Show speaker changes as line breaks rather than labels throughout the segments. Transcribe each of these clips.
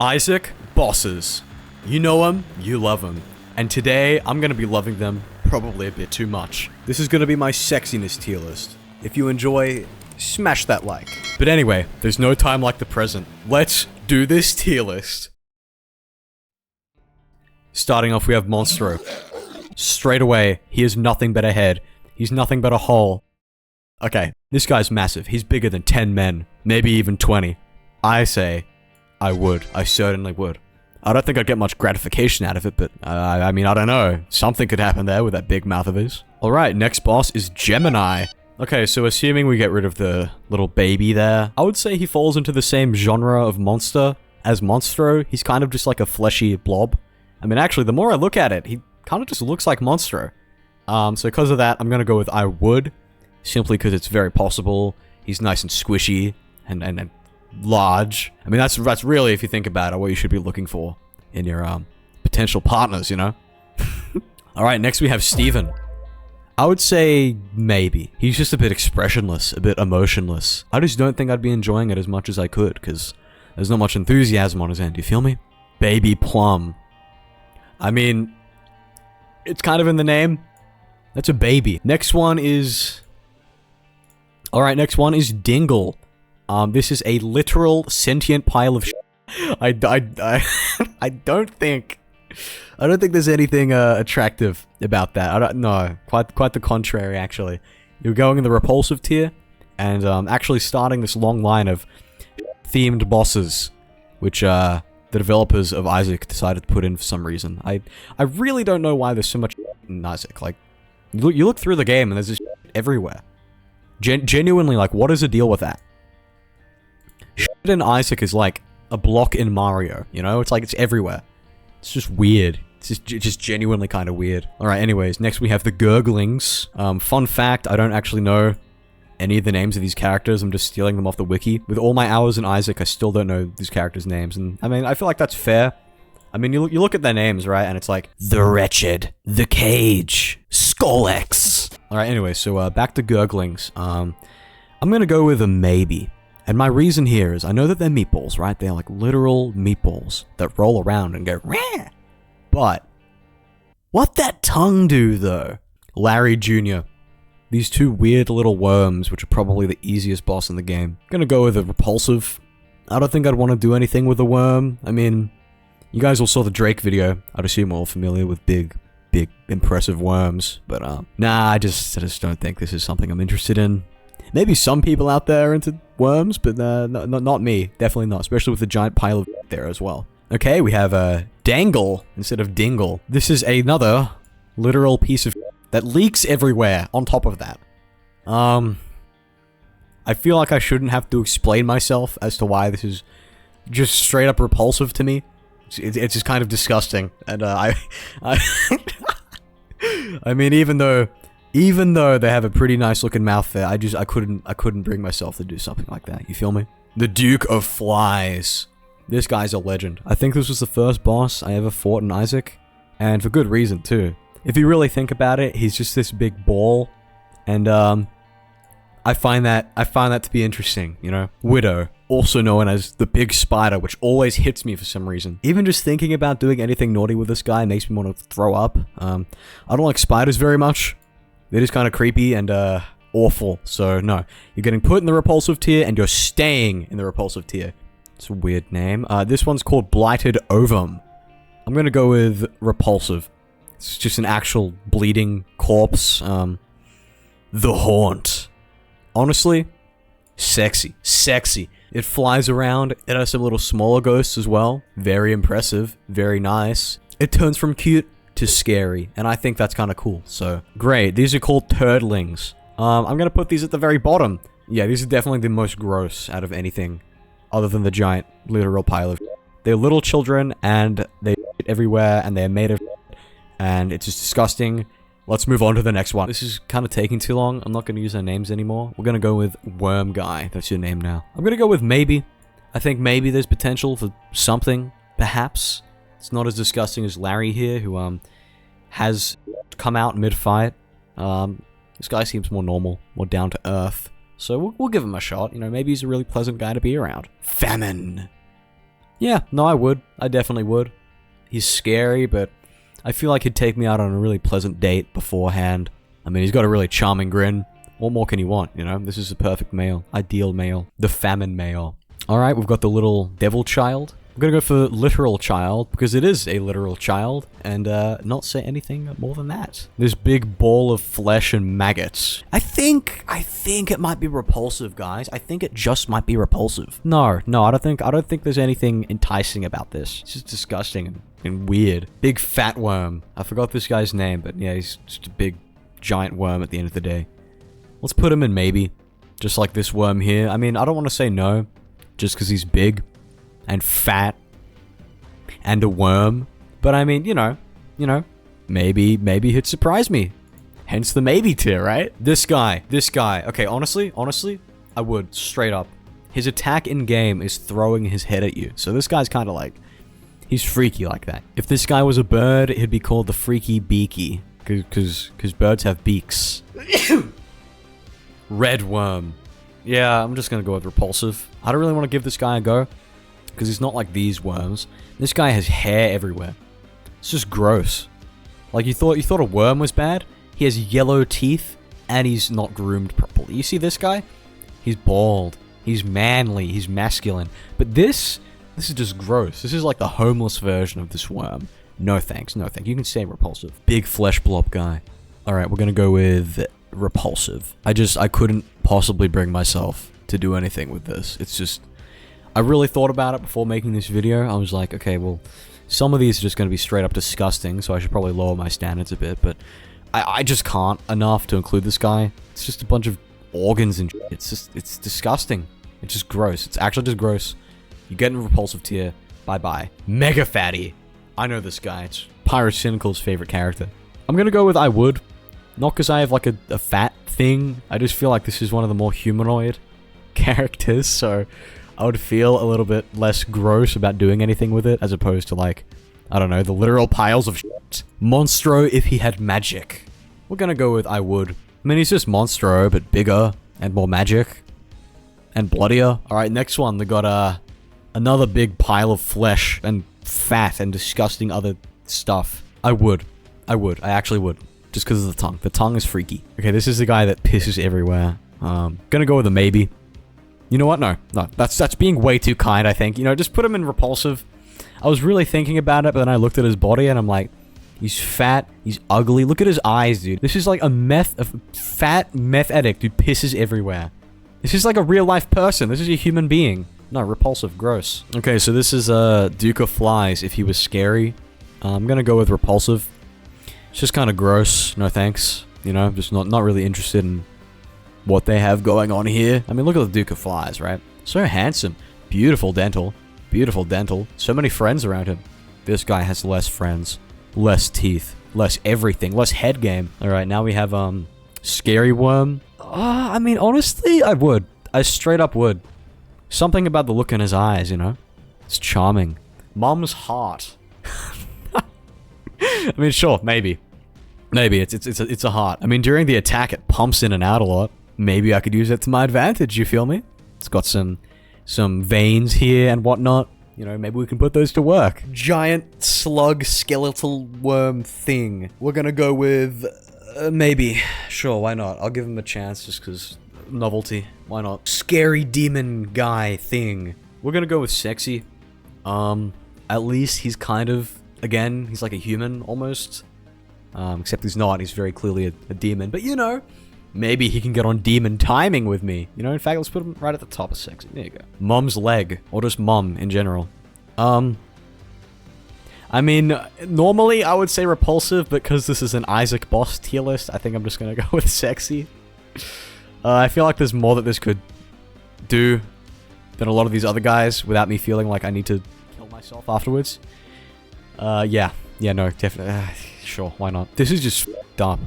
Isaac bosses. You know them, you love them. And today, I'm gonna be loving them probably a bit too much. This is gonna be my sexiness tier list. If you enjoy, smash that like. But anyway, there's no time like the present. Let's do this tier list. Starting off, we have Monstro. Straight away, he is nothing but a head. He's nothing but a hole. Okay, this guy's massive. He's bigger than 10 men, maybe even 20. I say, I certainly would. I don't think I'd get much gratification out of it, but I mean, I don't know. Something could happen there with that big mouth of his. Alright, next boss is Gemini. Okay, so assuming we get rid of the little baby there, I would say he falls into the same genre of monster as Monstro. He's kind of just like a fleshy blob. I mean, actually, the more I look at it, he kind of just looks like Monstro. So because of that, I'm gonna go with I would, simply because it's very possible. He's nice and squishy and large. I mean, that's really, if you think about it, what you should be looking for in your potential partners, you know? Alright, next we have Steven. I would say maybe. He's just a bit expressionless, a bit emotionless. I just don't think I'd be enjoying it as much as I could, because there's not much enthusiasm on his end, you feel me? Baby Plum. I mean, it's kind of in the name. That's a baby. Next one is... Alright, next one is Dingle. This is a literal sentient pile of I don't think there's anything attractive about that. No, quite the contrary, actually. You're going in the repulsive tier, and actually starting this long line of themed bosses, which the developers of Isaac decided to put in for some reason. I really don't know why there's so much in Isaac. Like, you look through the game and there's just everywhere. Genuinely, like, what is the deal with that? Shit in Isaac is like a block in Mario, you know? It's like it's everywhere. It's just weird. It's just genuinely kind of weird. Alright, anyways, next we have the Gurglings. Fun fact, I don't actually know any of the names of these characters. I'm just stealing them off the wiki. With all my hours in Isaac, I still don't know these characters' names. And, I mean, I feel like that's fair. I mean, you look at their names, right? And it's like, The Wretched, The Cage, Skull-X. Alright, anyway, so back to Gurglings. I'm gonna go with a maybe. And my reason here is, I know that they're meatballs, right? They're like literal meatballs that roll around and go, Rah! But, what that tongue do, though? Larry Jr. These two weird little worms, which are probably the easiest boss in the game. I'm gonna go with a repulsive. I don't think I'd want to do anything with a worm. I mean, you guys all saw the Drake video. I'd assume we're all familiar with big, impressive worms. But, nah, I just don't think this is something I'm interested in. Maybe some people out there are into worms, but not me. Definitely not, especially with the giant pile of there as well. Okay, we have Dangle instead of Dingle. This is another literal piece of that leaks everywhere on top of that. I feel like I shouldn't have to explain myself as to why this is just straight up repulsive to me. It's just kind of disgusting, and I mean, even though they have a pretty nice looking mouth there, I couldn't bring myself to do something like that. You feel me? The Duke of Flies. This guy's a legend. I think this was the first boss I ever fought in Isaac, and for good reason too. If you really think about it, he's just this big ball, and I find that to be interesting, you know? Widow, also known as the big spider, which always hits me for some reason. Even just thinking about doing anything naughty with this guy makes me want to throw up. I don't like spiders very much. They're just kind of creepy and awful, so no. You're getting put in the repulsive tier, and you're staying in the repulsive tier. It's a weird name. This one's called Blighted Ovum. I'm gonna go with repulsive. It's just an actual bleeding corpse. The Haunt. Honestly, sexy. Sexy. It flies around. It has some little smaller ghosts as well. Very impressive. Very nice. It turns from cute to scary, and I think that's kind of cool, so great. These are called Turdlings. I'm gonna put these at the very bottom. Yeah, these are definitely the most gross out of anything other than the giant literal pile of They're little children, and they everywhere, and they're made of and it's just disgusting. Let's move on to the next one. This is kind of taking too long. I'm not gonna use their names anymore. We're gonna go with Worm Guy. That's your name now. I'm gonna go with maybe. I think maybe there's potential for something, perhaps. It's not as disgusting as Larry here, who has come out mid-fight. This guy seems more normal, more down to earth. So we'll give him a shot. You know, maybe he's a really pleasant guy to be around. Famine. Yeah, no, I would. I definitely would. He's scary, but I feel like he'd take me out on a really pleasant date beforehand. I mean, he's got a really charming grin. What more can you want, you know? This is the perfect male. Ideal male. The famine male. Alright, we've got the little devil child. I'm gonna go for literal child, because it is a literal child, and not say anything more than that. This big ball of flesh and maggots. I think it might be repulsive, guys. I think it just might be repulsive. No, I don't think there's anything enticing about this. It's just disgusting and weird. Big fat worm. I forgot this guy's name, but yeah, he's just a big giant worm at the end of the day. Let's put him in maybe. Just like this worm here. I mean, I don't want to say no, just because he's big and fat and a worm. But I mean, you know, maybe he'd surprise me. Hence the maybe tier, right? This guy. Okay, honestly, I would, straight up. His attack in game is throwing his head at you. So this guy's kind of like, he's freaky like that. If this guy was a bird, it'd be called the freaky beaky. Because birds have beaks. Red worm. Yeah, I'm just gonna go with repulsive. I don't really want to give this guy a go, because he's not like these worms. This guy has hair everywhere. It's just gross. Like, you thought a worm was bad? He has yellow teeth, and he's not groomed properly. You see this guy? He's bald. He's manly. He's masculine. But this is just gross. This is like the homeless version of this worm. No thanks, no thanks. You can say repulsive. Big flesh blob guy. Alright, we're gonna go with repulsive. I couldn't possibly bring myself to do anything with this. It's just, I really thought about it before making this video. I was like, okay, well, some of these are just going to be straight up disgusting, so I should probably lower my standards a bit, but I just can't enough to include this guy. It's just a bunch of organs and shit. It's disgusting. It's just gross. It's actually just gross. You get in a repulsive tier. Bye-bye. Mega fatty. I know this guy. It's Pyrocynical's favorite character. I'm going to go with I would. Not because I have like a fat thing. I just feel like this is one of the more humanoid characters, so I would feel a little bit less gross about doing anything with it, as opposed to like, I don't know, the literal piles of shit. Monstro if he had magic. We're gonna go with I would. I mean, he's just Monstro, but bigger and more magic and bloodier. Alright, next one. We got another big pile of flesh and fat and disgusting other stuff. I would. I actually would. Just because of the tongue. The tongue is freaky. Okay, this is the guy that pisses everywhere. Gonna go with a maybe. You know what? No. That's being way too kind, I think. You know, just put him in repulsive. I was really thinking about it, but then I looked at his body and I'm like, he's fat, he's ugly. Look at his eyes, dude. This is like a fat meth addict who pisses everywhere. This is like a real life person. This is a human being. No, repulsive, gross. Okay, so this is Duke of Flies if he was scary. I'm gonna go with repulsive. It's just kind of gross. No thanks. You know, just not really interested in what they have going on here. I mean, look at the Duke of Flies, right? So handsome. Beautiful dental. Beautiful dental. So many friends around him. This guy has less friends. Less teeth. Less everything. Less head game. Alright, now we have, Scary Worm. I mean, honestly, I would. I straight up would. Something about the look in his eyes, you know? It's charming. Mom's heart. I mean, sure, maybe. Maybe, it's a heart. I mean, during the attack, it pumps in and out a lot. Maybe I could use it to my advantage, you feel me? It's got some veins here and whatnot. You know, maybe we can put those to work. Giant slug skeletal worm thing. We're gonna go with... maybe. Sure, why not? I'll give him a chance just because novelty. Why not? Scary demon guy thing. We're gonna go with sexy. At least he's kind of... Again, he's like a human, almost. Except he's not. He's very clearly a demon. But, you know, maybe he can get on demon timing with me. You know, in fact, let's put him right at the top of sexy. There you go. Mom's leg. Or just mom in general. I mean, normally I would say repulsive, but because this is an Isaac Boss tier list, I think I'm just going to go with sexy. I feel like there's more that this could do than a lot of these other guys without me feeling like I need to kill myself afterwards. Yeah, no, definitely, sure, why not? This is just dumb.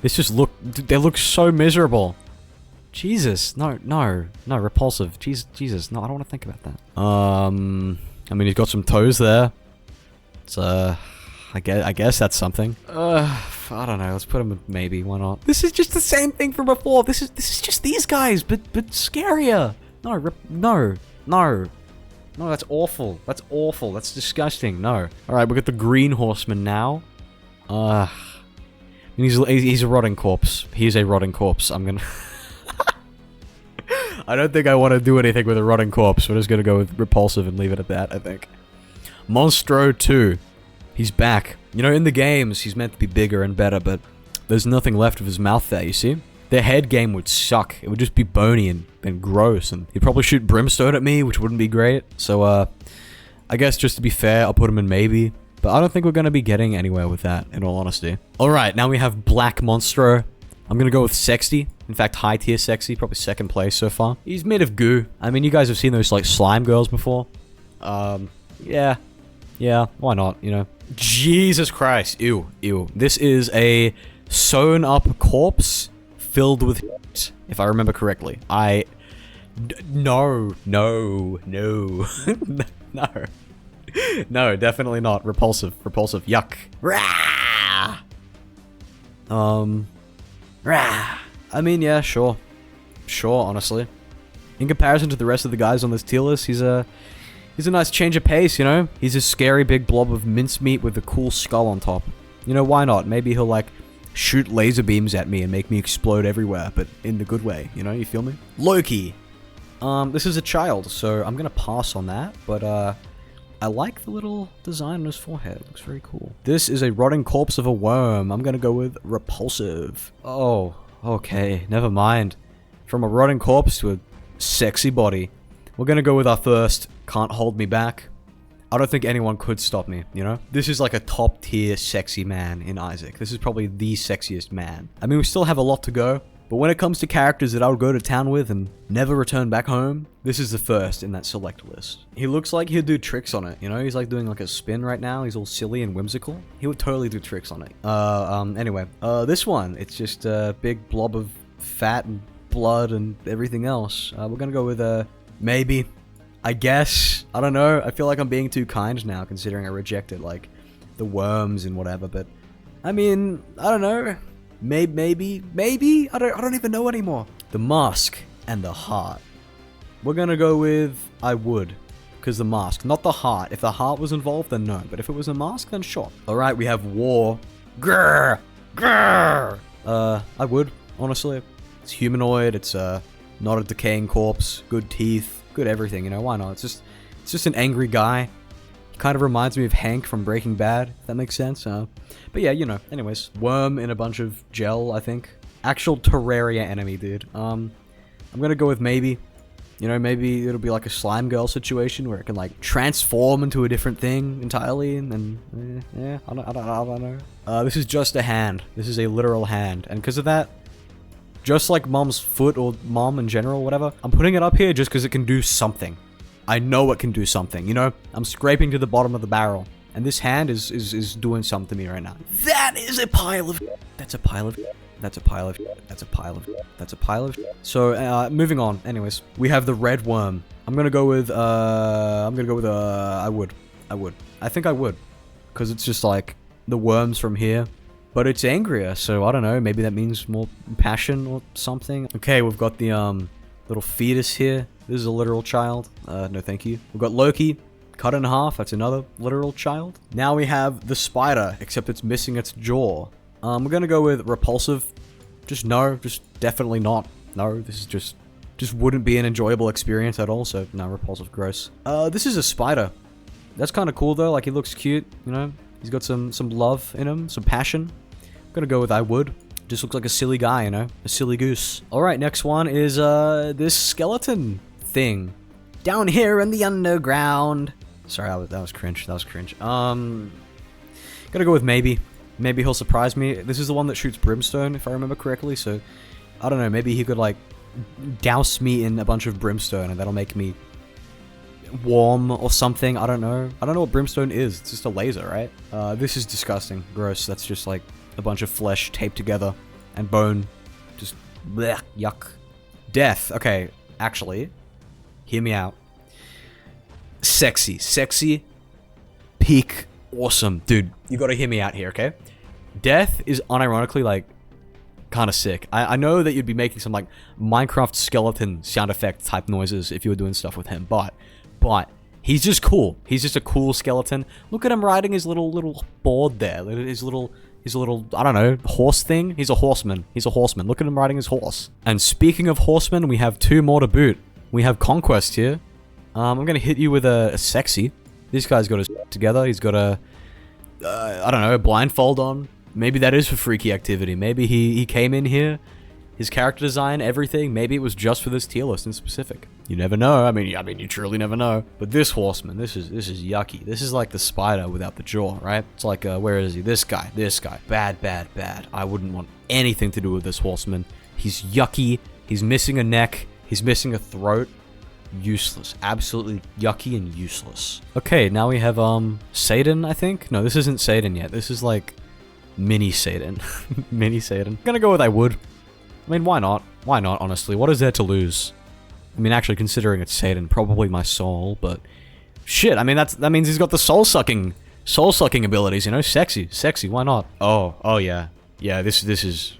This just they look so miserable. Jesus, no, repulsive. Jesus, no, I don't want to think about that. I mean, he's got some toes there. It's, I guess that's something. I don't know, let's put him with maybe, why not? This is just the same thing from before. This is just these guys, but scarier. No, No, that's awful. That's awful. That's disgusting. No. Alright, we got the green horseman now. He's a rotting corpse. He's a rotting corpse. I'm gonna... I don't think I want to do anything with a rotting corpse. We're just gonna go with repulsive and leave it at that, I think. Monstro 2. He's back. You know, in the games, he's meant to be bigger and better, but there's nothing left of his mouth there, you see? Their head game would suck. It would just be bony and gross, and he'd probably shoot brimstone at me, which wouldn't be great. So, I guess just to be fair, I'll put him in maybe. But I don't think we're going to be getting anywhere with that, in all honesty. Alright, now we have Black Monstro. I'm going to go with sexy. In fact, high tier sexy, probably second place so far. He's made of goo. I mean, you guys have seen those, like, slime girls before. Yeah. Yeah, why not, you know? Jesus Christ. Ew, ew. This is a sewn up corpse filled with shit, if I remember correctly. No. No. No, definitely not. Repulsive. Repulsive. Yuck. Rah! Rah! I mean, yeah, sure. Sure, honestly. In comparison to the rest of the guys on this tier list, he's a nice change of pace, you know? He's a scary big blob of mincemeat with a cool skull on top. You know, why not? Maybe he'll, like, shoot laser beams at me and make me explode everywhere, but in the good way, you know? You feel me? Loki! This is a child, so I'm gonna pass on that, but, I like the little design on his forehead. It looks very cool. This is a rotting corpse of a worm. I'm gonna go with repulsive. Oh, okay. Never mind. From a rotting corpse to a sexy body. We're gonna go with our first can't hold me back. I don't think anyone could stop me, you know? This is like a top tier sexy man in Isaac. This is probably the sexiest man. I mean, we still have a lot to go. But when it comes to characters that I would go to town with and never return back home, this is the first in that select list. He looks like he'd do tricks on it, you know? He's like doing like a spin right now. He's all silly and whimsical. He would totally do tricks on it. Anyway. This one, it's just a big blob of fat and blood and everything else. We're gonna go with, maybe. I guess. I don't know. I feel like I'm being too kind now, considering I rejected, like, the worms and whatever, but... I mean, I don't know. Maybe? I don't even know anymore. The mask and the heart. We're gonna go with I would. Because the mask, not the heart. If the heart was involved, then no. But if it was a mask, then sure. Alright, we have war. Grrr! Grrr! I would, honestly. It's humanoid, it's not a decaying corpse, good teeth, good everything, you know, why not? It's just an angry guy. Kind of reminds me of Hank from Breaking Bad, if that makes sense. But yeah, you know, anyways. Worm in a bunch of gel, I think. Actual Terraria enemy, dude. I'm gonna go with maybe. You know, maybe it'll be like a slime girl situation where it can, like, transform into a different thing entirely, and then, yeah, I don't know. This is just a hand. This is a literal hand. And because of that, just like Mom's foot, or Mom in general, whatever, I'm putting it up here just because it can do something. I know it can do something, you know? I'm scraping to the bottom of the barrel. And this hand is doing something to me right now. That is a pile of... That's a pile of... That's a pile of... That's a pile of... That's a pile of... So, moving on. Anyways, we have the red worm. I'm gonna go with, I would. I think I would. Because it's just like the worms from here. But it's angrier, so I don't know. Maybe that means more passion or something. Okay, we've got the, little fetus here. This is a literal child. No thank you. We've got Loki, cut in half. That's another literal child. Now we have the spider, except it's missing its jaw. We're gonna go with repulsive. Just no, just definitely not. No, this is just wouldn't be an enjoyable experience at all, so no, repulsive, gross. This is a spider. That's kind of cool though, like he looks cute, you know? He's got some love in him, some passion. I'm gonna go with I would. Just looks like a silly guy, you know? A silly goose. Alright, next one is, this skeleton thing. Down here in the underground. Sorry, that was cringe. That was cringe. Gonna go with maybe. Maybe he'll surprise me. This is the one that shoots brimstone, if I remember correctly, so... I don't know, maybe he could, like, douse me in a bunch of brimstone, and that'll make me... warm or something. I don't know. I don't know what brimstone is. It's just a laser, right? This is disgusting. Gross. That's just, like, a bunch of flesh taped together. And bone. Just... blech, yuck. Death. Okay, actually... hear me out. Sexy. Sexy. Peak. Awesome. Dude, you gotta hear me out here, okay? Death is unironically, like, kind of sick. I know that you'd be making some, like, Minecraft skeleton sound effect type noises if you were doing stuff with him, but He's just cool. He's just a cool skeleton. Look at him riding his little board there. His little, I don't know, horse thing. He's a horseman. He's a horseman. Look at him riding his horse. And speaking of horsemen, we have 2 more to boot. We have Conquest here. I'm gonna hit you with a sexy. This guy's got his together. He's got a, I don't know, a blindfold on. Maybe that is for freaky activity. Maybe he came in here, his character design, everything. Maybe it was just for this tier list in specific. You never know. I mean, you truly never know. But this horseman, this is yucky. This is like the spider without the jaw, right? It's like, where is he? This guy. Bad, bad, bad. I wouldn't want anything to do with this horseman. He's yucky. He's missing a neck. He's missing a throat. Useless. Absolutely yucky and useless. Okay, now we have, Satan, I think? No, this isn't Satan yet. This is like mini Satan. Mini Satan. I'm gonna go with I would. I mean, why not? Why not, honestly? What is there to lose? I mean, actually, considering it's Satan, probably my soul, but shit, I mean, that means he's got the soul-sucking abilities, you know? Sexy, why not? Oh, yeah. Yeah, this is...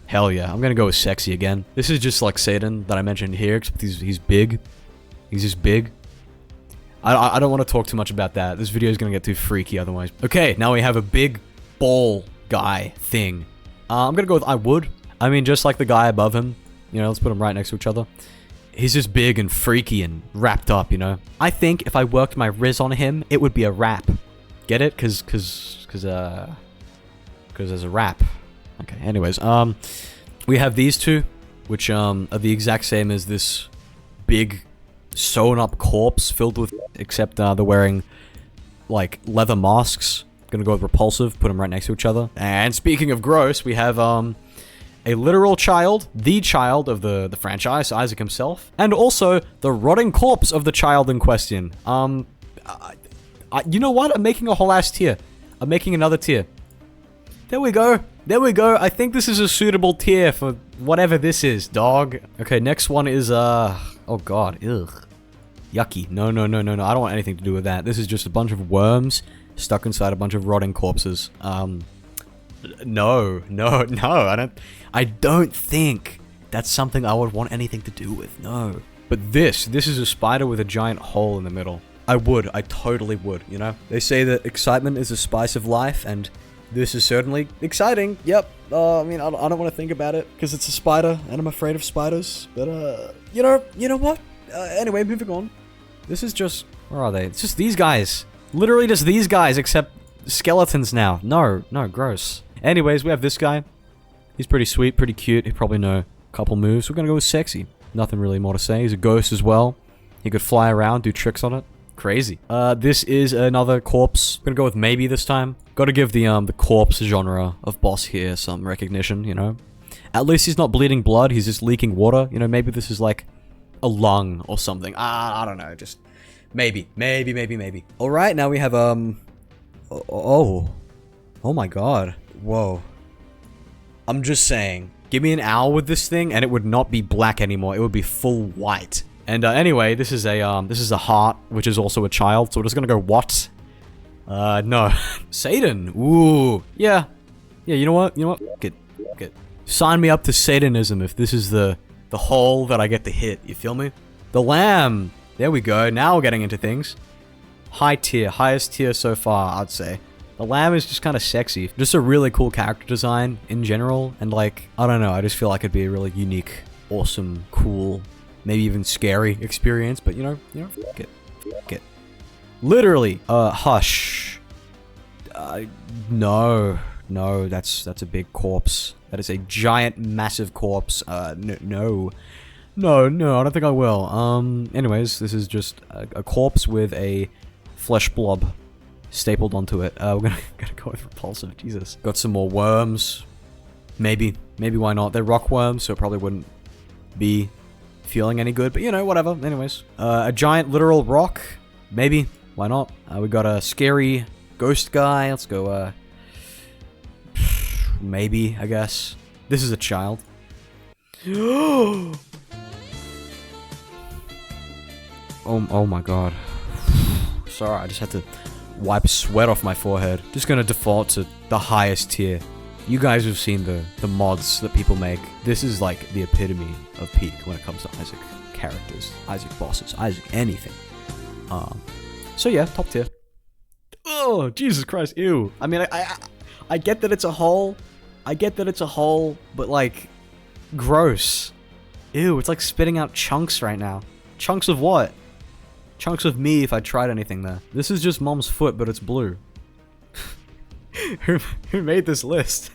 Hell yeah, I'm gonna go with sexy again. This is just like Satan that I mentioned here, except he's big. He's just big. I don't want to talk too much about that. This video is gonna get too freaky otherwise. Okay, now we have a big ball guy thing. I'm gonna go with I would. I mean, just like the guy above him. You know, let's put them right next to each other. He's just big and freaky and wrapped up, you know? I think if I worked my riz on him, it would be a wrap. Get it? Cause there's a wrap. Okay, anyways, we have these 2, which, are the exact same as this big sewn up corpse filled with, except, they're wearing, like, leather masks. Gonna go with repulsive, put them right next to each other. And speaking of gross, we have, a literal child, the child of the franchise, Isaac himself, and also the rotting corpse of the child in question. You know what? I'm making a whole ass tier. I'm making another tier. There we go. There we go. I think this is a suitable tier for whatever this is, dog. Okay, next one is, oh god, ugh. Yucky. No. I don't want anything to do with that. This is just a bunch of worms stuck inside a bunch of rotting corpses. No, I don't think that's something I would want anything to do with, no. But this is a spider with a giant hole in the middle. I totally would, you know? They say that excitement is the spice of life, and this is certainly exciting, yep. I mean, I don't want to think about it, because it's a spider, and I'm afraid of spiders, but, you know what? Anyway, moving on. This is just, where are they? It's just these guys. Literally just these guys, except skeletons now. No, gross. Anyways, we have this guy. He's pretty sweet, pretty cute. He probably know a couple moves. We're gonna go with sexy. Nothing really more to say. He's a ghost as well. He could fly around, do tricks on it. Crazy. This is another corpse. I'm gonna go with maybe this time. Gotta give the corpse genre of boss here some recognition, you know? At least he's not bleeding blood, he's just leaking water. You know, maybe this is like a lung or something. I don't know, just maybe. Alright, now we have, oh my god. Whoa. I'm just saying, give me an owl with this thing and it would not be black anymore. It would be full white. And anyway, this is a heart, which is also a child. So we're just gonna go what? No. Satan. Ooh. Yeah. Yeah, you know what? Good. Sign me up to Satanism if this is the hole that I get to hit. You feel me? The lamb. There we go. Now we're getting into things. High tier. Highest tier so far, I'd say. The lamb is just kind of sexy. Just a really cool character design in general. And like, I don't know, I just feel like it'd be a really unique, awesome, cool, maybe even scary experience. But you know, fuck it. Literally, Hush. No, that's a big corpse. That is a giant, massive corpse. No, I don't think I will. Anyways, this is just a corpse with a flesh blob stapled onto it. We're gonna go with repulsive. Jesus. Got some more worms. Maybe why not? They're rock worms, so it probably wouldn't be feeling any good. But you know, whatever. Anyways, a giant literal rock. Maybe why not? We got a scary ghost guy. Let's go. Maybe, I guess. This is a child. Oh my god. Sorry, I just had to wipe sweat off my forehead. Just gonna default to the highest tier. You guys have seen the mods that people make. This is like the epitome of peak when it comes to Isaac characters, Isaac bosses, Isaac anything. So yeah, top tier. Oh, Jesus Christ, ew. I mean, I get that it's a hole. I get that it's a hole, but like, gross. Ew, it's like spitting out chunks right now. Chunks of what? Chunks of me if I tried anything there. This is just mom's foot, but it's blue. Who made this list?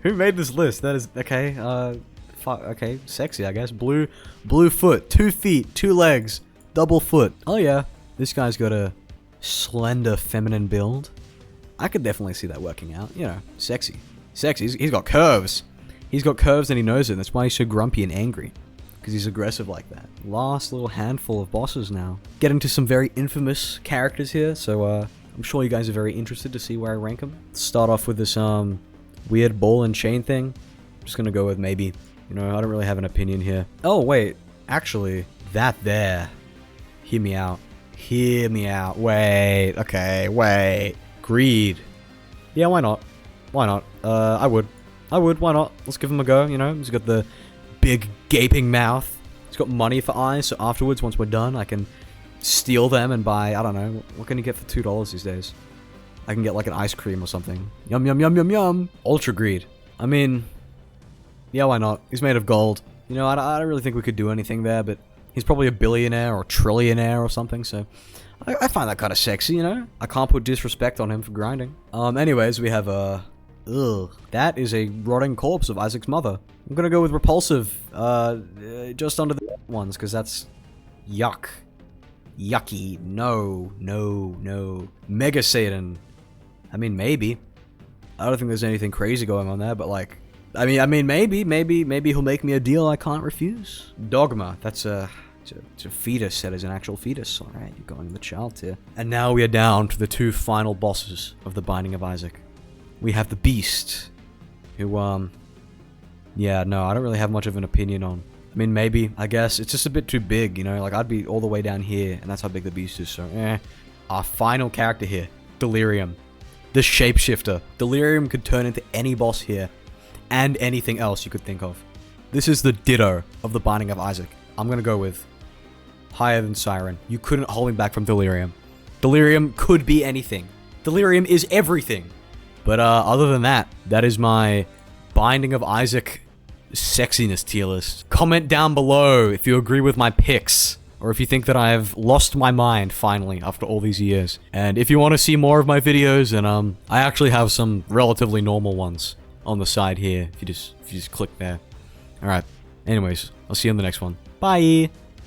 Who made this list? That is, okay, okay, sexy, I guess. Blue foot, 2 feet, 2 legs, double foot. Oh yeah, this guy's got a slender feminine build. I could definitely see that working out, you know, sexy. Sexy, he's got curves. He's got curves and he knows it, that's why he's so grumpy and angry. Because he's aggressive like that. Last little handful of bosses now. Getting to some very infamous characters here, so I'm sure you guys are very interested to see where I rank them. Start off with this weird ball and chain thing. I'm just gonna go with maybe. You know, I don't really have an opinion here. Oh wait, actually, that there. Hear me out. Hear me out. Wait, okay, wait. Greed. Yeah, why not? Why not? I would, why not? Let's give him a go, you know? He's got the big gaping mouth. He's got money for eyes, so afterwards, once we're done, I can steal them and buy, I don't know, what can you get for $2 these days? I can get like an ice cream or something. Yum, yum, yum, yum, yum. Ultra greed. I mean, yeah, why not? He's made of gold. You know, I don't really think we could do anything there, but he's probably a billionaire or trillionaire or something, so I find that kind of sexy, you know? I can't put disrespect on him for grinding. Anyways, we have that is a rotting corpse of Isaac's mother. I'm gonna go with repulsive, just under the ones, because that's yuck. Yucky. No, no, no. Mega Satan. I mean, maybe. I don't think there's anything crazy going on there, but like, I mean, maybe he'll make me a deal I can't refuse. Dogma. That's it's a fetus that is an actual fetus. All right, you're going the child tier. And now we are down to the 2 final bosses of the Binding of Isaac. We have the Beast, who, yeah, no, I don't really have much of an opinion on. I mean, maybe, I guess, it's just a bit too big, you know, like, I'd be all the way down here, and that's how big the Beast is, so, Our final character here, Delirium. The Shapeshifter. Delirium could turn into any boss here, and anything else you could think of. This is the Ditto of the Binding of Isaac. I'm gonna go with higher than Siren. You couldn't hold me back from Delirium. Delirium could be anything. Delirium is everything. But other than that, that is my Binding of Isaac sexiness tier list. Comment down below if you agree with my picks, or if you think that I have lost my mind finally after all these years. And if you want to see more of my videos, then I actually have some relatively normal ones on the side here. If you just click there. All right. Anyways, I'll see you in the next one. Bye.